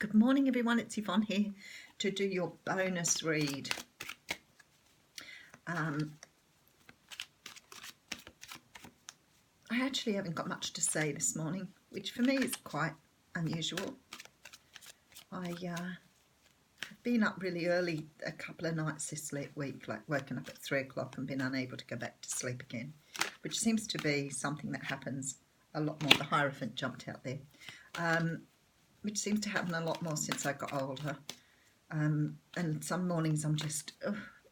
Good morning, everyone. It's Yvonne here to do your bonus read. I actually haven't got much to say this morning, which for me is quite unusual. I have been up really early a couple of nights this week, like woken up at 3 o'clock and been unable to go back to sleep again, which seems to be something that happens a lot more. The Hierophant jumped out there. Which seems to happen a lot more since I got older. And some mornings I'm just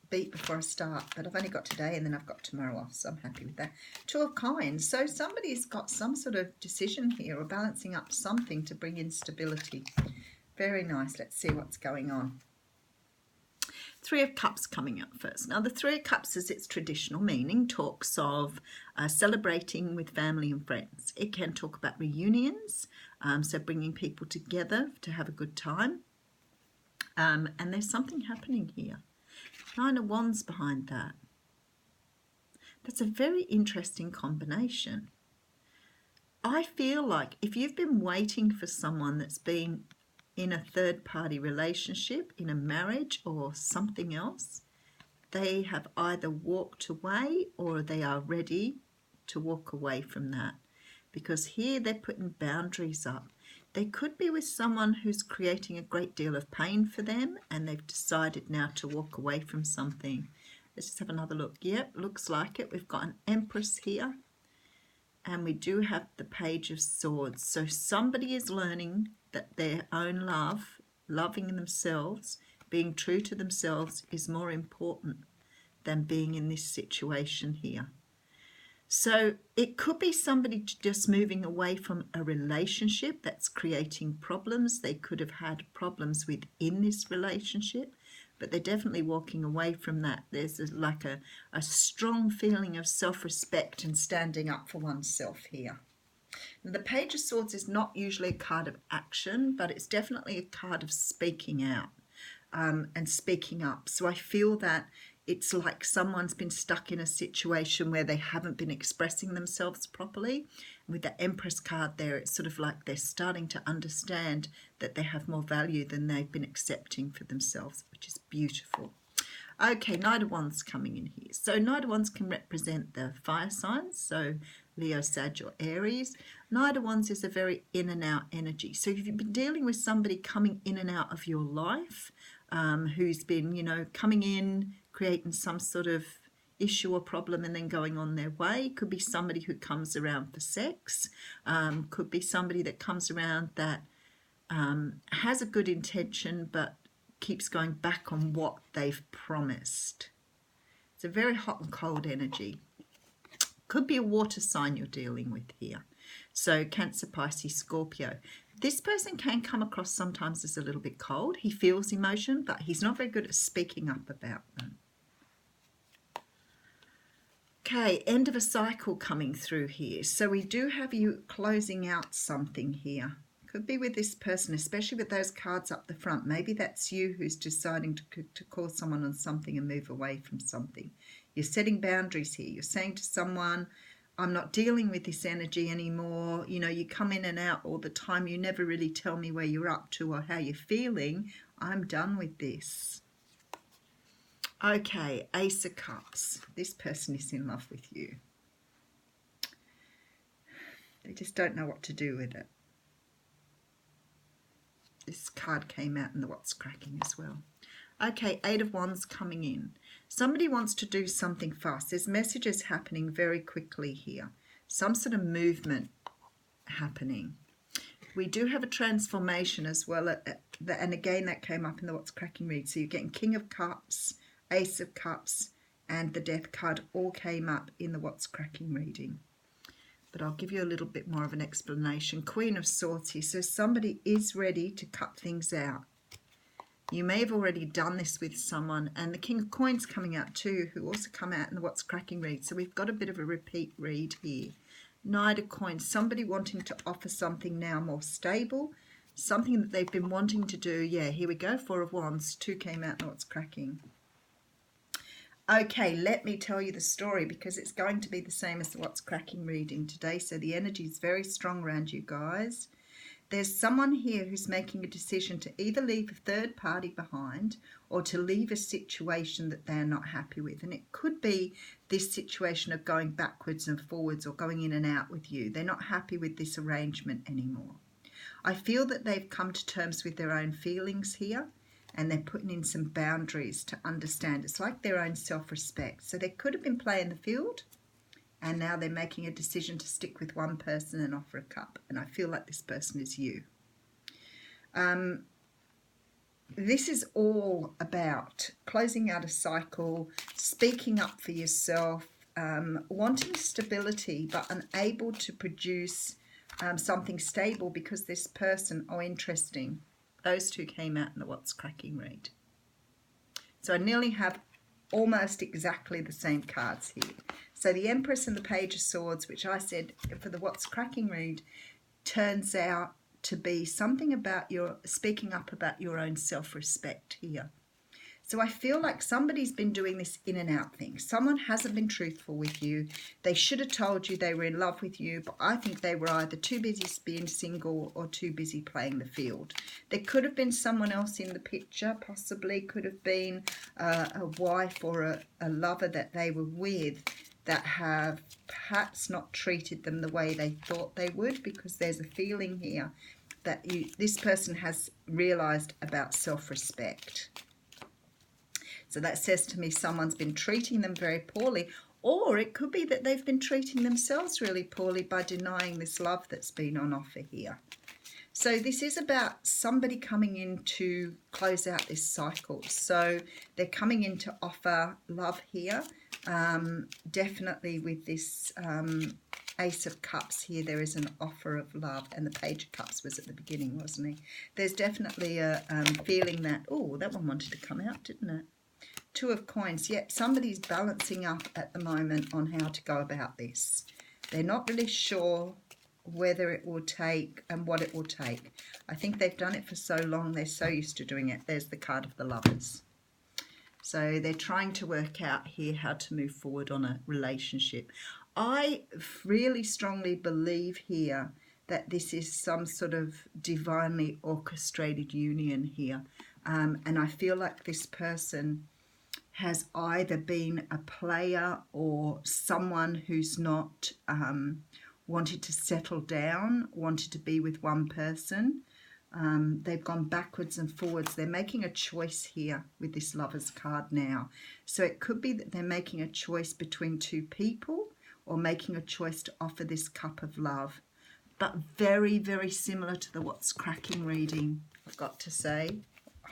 beat before I start, but I've only got today and then I've got tomorrow off, so I'm happy with that. Two of Kinds. So somebody's got some sort of decision here or balancing up something to bring in stability. Very nice. Let's see what's going on. Three of Cups coming up first. Now, the Three of Cups, as its traditional meaning, talks of celebrating with family and friends. It can talk about reunions, so bringing people together to have a good time. And there's something happening here. Nine of Wands behind that. That's a very interesting combination. I feel like if you've been waiting for someone that's been in a third-party relationship, in a marriage or something else, they have either walked away or they are ready to walk away from that. Because here they're putting boundaries up. They could be with someone who's creating a great deal of pain for them and they've decided now to walk away from something. Let's just have another look. Yep, looks like it. We've got an Empress here. And we do have the Page of Swords. So somebody is learning that their own love, loving themselves, being true to themselves is more important than being in this situation here. So it could be somebody just moving away from a relationship that's creating problems. They could have had problems within this relationship, but they're definitely walking away from that. There's a strong feeling of self-respect and standing up for oneself here. Now, the Page of Swords is not usually a card of action, but it's definitely a card of speaking out and speaking up. So I feel that it's like someone's been stuck in a situation where they haven't been expressing themselves properly. With the Empress card there, it's sort of like they're starting to understand that they have more value than they've been accepting for themselves, which is beautiful. Okay, Knight of Wands coming in here. So Knight of Wands can represent the fire signs, so Leo, Sag or Aries. Knight of Wands is a very in and out energy. So if you've been dealing with somebody coming in and out of your life, who's been, coming in, creating some sort of issue or problem and then going on their way. Could be somebody who comes around for sex. Could be somebody that comes around that has a good intention but keeps going back on what they've promised. It's a very hot and cold energy. Could be a water sign you're dealing with here. So Cancer, Pisces, Scorpio. This person can come across sometimes as a little bit cold. He feels emotion, but he's not very good at speaking up about them. Okay, end of a cycle coming through here. So we do have you closing out something here. Could be with this person, especially with those cards up the front. Maybe that's you who's deciding to call someone on something and move away from something. You're setting boundaries here. You're saying to someone, I'm not dealing with this energy anymore. You come in and out all the time. You never really tell me where you're up to or how you're feeling. I'm done with this. Okay, Ace of Cups. This person is in love with you. They just don't know what to do with it. This card came out in the What's Cracking as well. Okay, Eight of Wands coming in. Somebody wants to do something fast. There's messages happening very quickly here. Some sort of movement happening. We do have a transformation as well. And again, that came up in the What's Cracking read. So you're getting King of Cups, Ace of Cups, and the Death card all came up in the What's Cracking reading. But I'll give you a little bit more of an explanation. Queen of Swords here. So somebody is ready to cut things out. You may have already done this with someone. And the King of Coins coming out too, who also come out in the What's Cracking read. So we've got a bit of a repeat read here. Knight of Coins. Somebody wanting to offer something now more stable. Something that they've been wanting to do. Yeah, here we go. Four of Wands. Two came out in What's Cracking. Okay, let me tell you the story because it's going to be the same as the What's Cracking reading today. So the energy is very strong around you guys. There's someone here who's making a decision to either leave a third party behind or to leave a situation that they're not happy with. And it could be this situation of going backwards and forwards or going in and out with you. They're not happy with this arrangement anymore. I feel that they've come to terms with their own feelings here, and they're putting in some boundaries to understand. It's like their own self-respect. So they could have been playing the field, and now they're making a decision to stick with one person and offer a cup. And I feel like this person is you. This is all about closing out a cycle, speaking up for yourself, wanting stability but unable to produce something stable because this person, oh interesting, those two came out in the What's Cracking read. So I nearly have almost exactly the same cards here. So the Empress and the Page of Swords, which I said for the What's Cracking read, turns out to be something about your speaking up about your own self-respect here. So I feel like somebody's been doing this in and out thing. Someone hasn't been truthful with you. They should have told you they were in love with you, but I think they were either too busy being single or too busy playing the field. There could have been someone else in the picture, possibly could have been a wife or a lover that they were with that have perhaps not treated them the way they thought they would, because there's a feeling here that this person has realised about self-respect. So that says to me someone's been treating them very poorly, or it could be that they've been treating themselves really poorly by denying this love that's been on offer here. So this is about somebody coming in to close out this cycle. So they're coming in to offer love here. Definitely with this Ace of Cups here, there is an offer of love, and the Page of Cups was at the beginning, wasn't he? There's definitely a feeling that, oh, that one wanted to come out, didn't it? Two of Coins. Yep, somebody's balancing up at the moment on how to go about this. They're not really sure whether it will take and what it will take. I think they've done it for so long, they're so used to doing it. There's the card of the Lovers. So they're trying to work out here how to move forward on a relationship. I really strongly believe here that this is some sort of divinely orchestrated union here. And I feel like this person has either been a player or someone who's not wanted to settle down, wanted to be with one person. They've gone backwards and forwards. They're making a choice here with this Lovers card now. So it could be that they're making a choice between two people or making a choice to offer this cup of love. But very, very similar to the What's Cracking reading, I've got to say.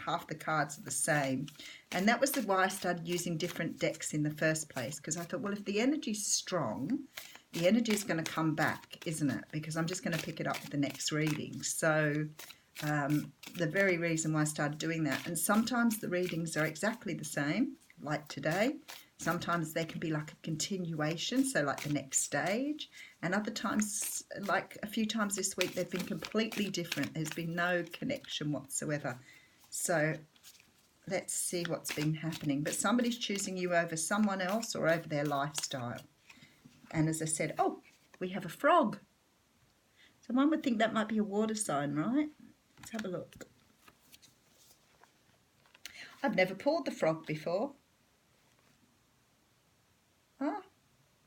Half the cards are the same. And that was why I started using different decks in the first place, because I thought, well, if the energy's strong, the energy is going to come back, isn't it? Because I'm just going to pick it up with the next reading. So the very reason why I started doing that. And sometimes the readings are exactly the same, like today. Sometimes they can be like a continuation, so like the next stage. And other times, like a few times this week, they've been completely different. There's been no connection whatsoever. So let's see what's been happening. But somebody's choosing you over someone else or over their lifestyle. And as I said, oh, we have a frog. So one would think that might be a water sign, right? Let's have a look. I've never pulled the frog before. Ah,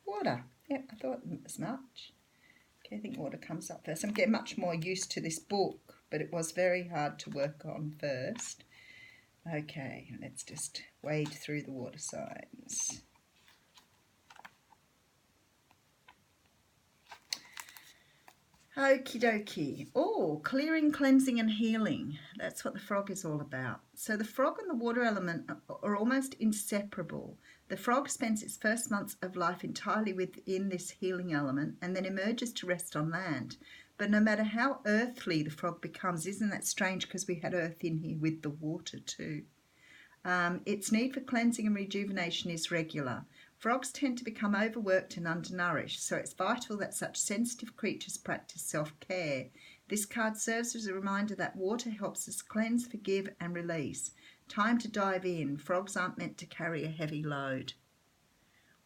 water. Yep, I thought as much. Okay, I think water comes up first. I'm getting much more used to this book, but it was very hard to work on first. Okay, let's just wade through the water signs. Okie dokie. Oh, clearing, cleansing and healing. That's what the frog is all about. So the frog and the water element are almost inseparable. The frog spends its first months of life entirely within this healing element and then emerges to rest on land. But no matter how earthly the frog becomes, isn't that strange, because we had earth in here with the water too. Its need for cleansing and rejuvenation is regular. Frogs tend to become overworked and undernourished, so it's vital that such sensitive creatures practice self-care. This card serves as a reminder that water helps us cleanse, forgive and release. Time to dive in. Frogs aren't meant to carry a heavy load.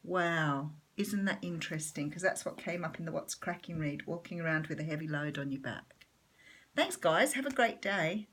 Wow, isn't that interesting? Because that's what came up in the What's Cracking read, walking around with a heavy load on your back. Thanks, guys. Have a great day.